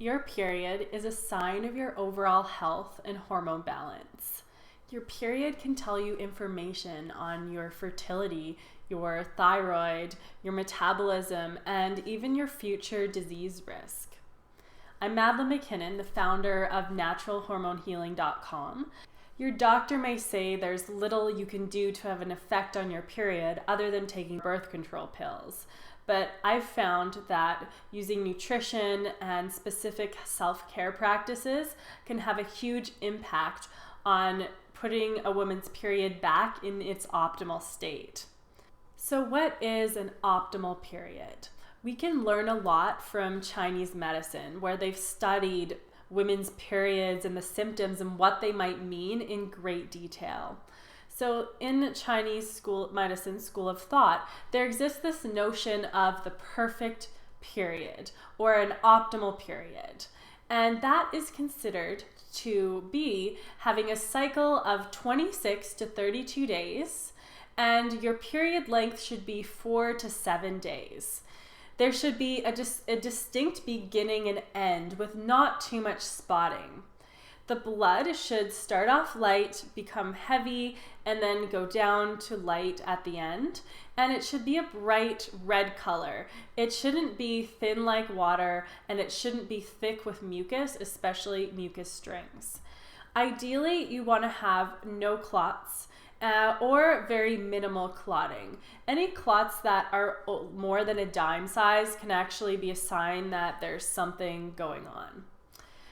Your period is a sign of your overall health and hormone balance. Your period can tell you information on your fertility, your thyroid, your metabolism, and even your future disease risk. I'm Madeline McKinnon, the founder of naturalhormonehealing.com. Your doctor may say there's little you can do to have an effect on your period other than taking birth control pills. But I've found that using nutrition and specific self-care practices can have a huge impact on putting a woman's period back in its optimal state. So what is an optimal period? We can learn a lot from Chinese medicine, where they've studied women's periods and the symptoms and what they might mean in great detail. So in Chinese medicine school of thought, there exists this notion of the perfect period or an optimal period. And that is considered to be having a cycle of 26 to 32 days, and your period length should be 4 to 7 days. There should be a distinct beginning and end with not too much spotting. The blood should start off light, become heavy, and then go down to light at the end. And it should be a bright red color. It shouldn't be thin like water, and it shouldn't be thick with mucus, especially mucus strings. Ideally, you want to have no clots or very minimal clotting. Any clots that are more than a dime size can actually be a sign that there's something going on.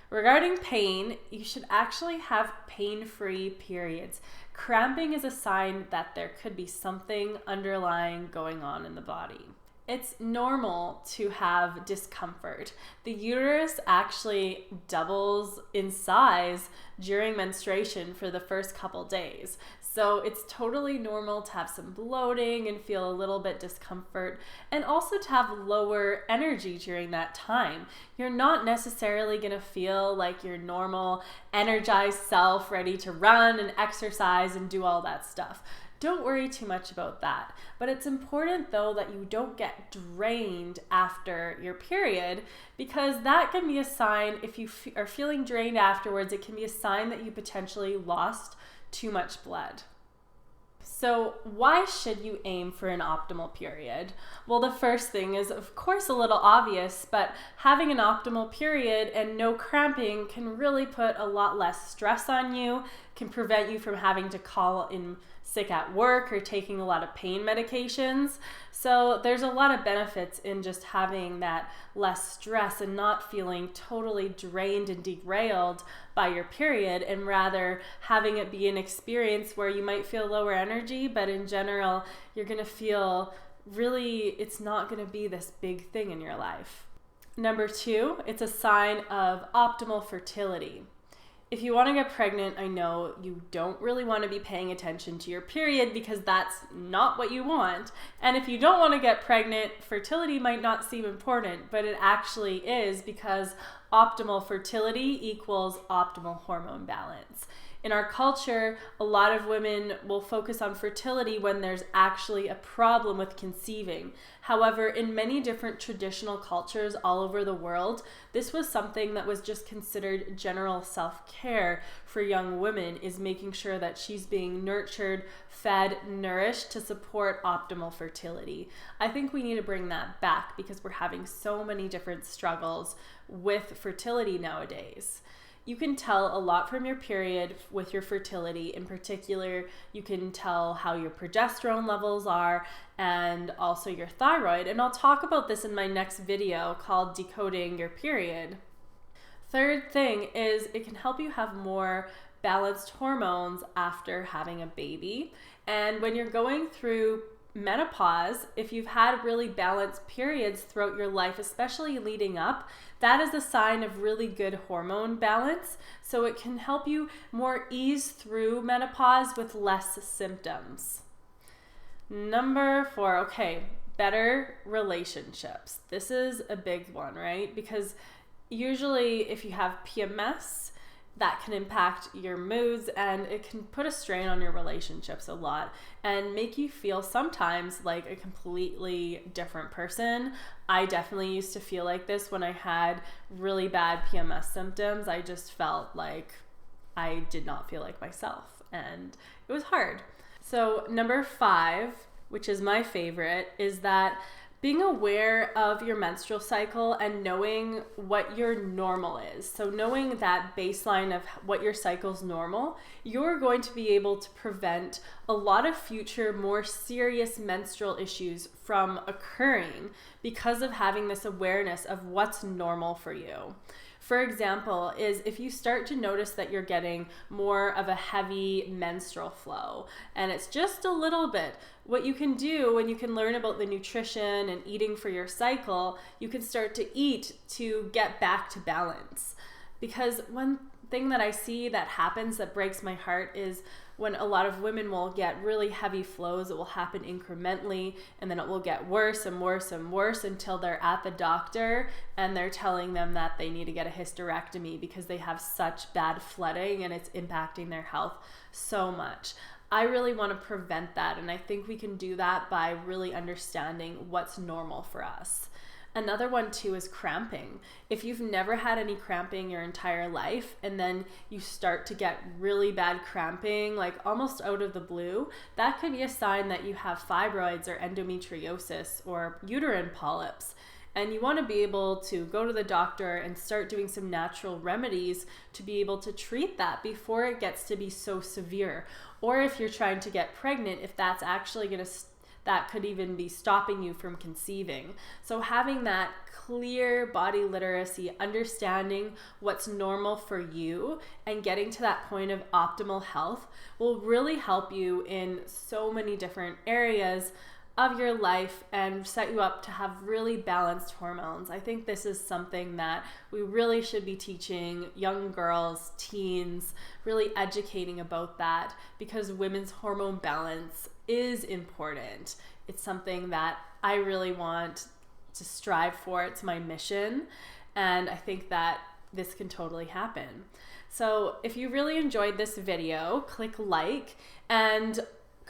Regarding pain, you should actually have pain-free periods. Cramping is a sign that there could be something underlying going on in the body. It's normal to have discomfort. The uterus actually doubles in size during menstruation for the first couple days. So it's totally normal to have some bloating and feel a little bit discomfort, and also to have lower energy during that time. You're not necessarily going to feel like your normal energized self, ready to run and exercise and do all that stuff. Don't worry too much about that. But it's important though that you don't get drained after your period, because that can be a sign, if you are feeling drained afterwards, it can be a sign that you potentially lost too much blood. So why should you aim for an optimal period? Well, the first thing is, of course, a little obvious, but having an optimal period and no cramping can really put a lot less stress on you, can prevent you from having to call in sick at work or taking a lot of pain medications. So there's a lot of benefits in just having that less stress and not feeling totally drained and derailed by your period, and rather having it be an experience where you might feel lower energy, but in general, you're going to feel really, it's not going to be this big thing in your life. Number 2, it's a sign of optimal fertility. If you want to get pregnant, I know you don't really want to be paying attention to your period because that's not what you want. And if you don't want to get pregnant, fertility might not seem important, but it actually is, because optimal fertility equals optimal hormone balance. In our culture, a lot of women will focus on fertility when there's actually a problem with conceiving. However, in many different traditional cultures all over the world, this was something that was just considered general self-care for young women, is making sure that she's being nurtured, fed, nourished to support optimal fertility. I think we need to bring that back because we're having so many different struggles with fertility nowadays. You can tell a lot from your period with your fertility. In particular, you can tell how your progesterone levels are and also your thyroid. And I'll talk about this in my next video called Decoding Your Period. Third thing is it can help you have more balanced hormones after having a baby. And when you're going through menopause, if you've had really balanced periods throughout your life, especially leading up, that is a sign of really good hormone balance. So it can help you more ease through menopause with less symptoms. Number 4, okay, better relationships. This is a big one, right? Because usually if you have PMS, that can impact your moods, and it can put a strain on your relationships a lot and make you feel sometimes like a completely different person. I definitely used to feel like this when I had really bad PMS symptoms. I just felt like I did not feel like myself, and it was hard. So number 5, which is my favorite, is that being aware of your menstrual cycle and knowing what your normal is. So knowing that baseline of what your cycle's normal, you're going to be able to prevent a lot of future more serious menstrual issues from occurring because of having this awareness of what's normal for you. For example, is if you start to notice that you're getting more of a heavy menstrual flow, and it's just a little bit, what you can do when you can learn about the nutrition and eating for your cycle, you can start to eat to get back to balance. Because one thing that I see that happens that breaks my heart is when a lot of women will get really heavy flows, it will happen incrementally, and then it will get worse and worse and worse until they're at the doctor and they're telling them that they need to get a hysterectomy because they have such bad flooding and it's impacting their health so much. I really want to prevent that, and I think we can do that by really understanding what's normal for us. Another one too is cramping. If you've never had any cramping your entire life and then you start to get really bad cramping, like almost out of the blue, that could be a sign that you have fibroids or endometriosis or uterine polyps. And you want to be able to go to the doctor and start doing some natural remedies to be able to treat that before it gets to be so severe. Or if you're trying to get pregnant, if that's actually going to that could even be stopping you from conceiving. So having that clear body literacy, understanding what's normal for you and getting to that point of optimal health will really help you in so many different areas of your life and set you up to have really balanced hormones. I think this is something that we really should be teaching young girls, teens, really educating about that, because women's hormone balance is important. It's something that I really want to strive for. It's my mission, and I think that this can totally happen. So if you really enjoyed this video, click like and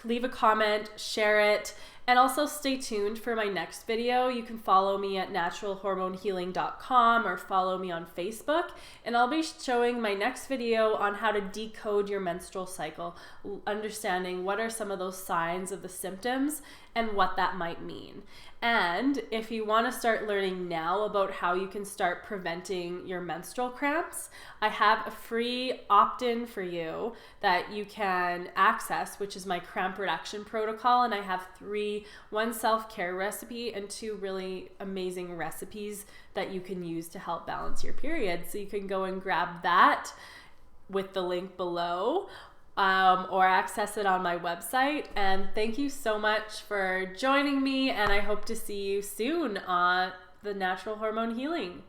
leave a comment, share it, and also stay tuned for my next video. You can follow me at naturalhormonehealing.com or follow me on Facebook, and I'll be showing my next video on how to decode your menstrual cycle, understanding what are some of those signs of the symptoms and what that might mean. And if you want to start learning now about how you can start preventing your menstrual cramps, I have a free opt-in for you that you can access, which is my cramp reduction protocol. And I have 3, 1 self-care recipe and 2 really amazing recipes that you can use to help balance your period. So you can go and grab that with the link below, or access it on my website. And thank you so much for joining me, and I hope to see you soon on the Natural Hormone Healing.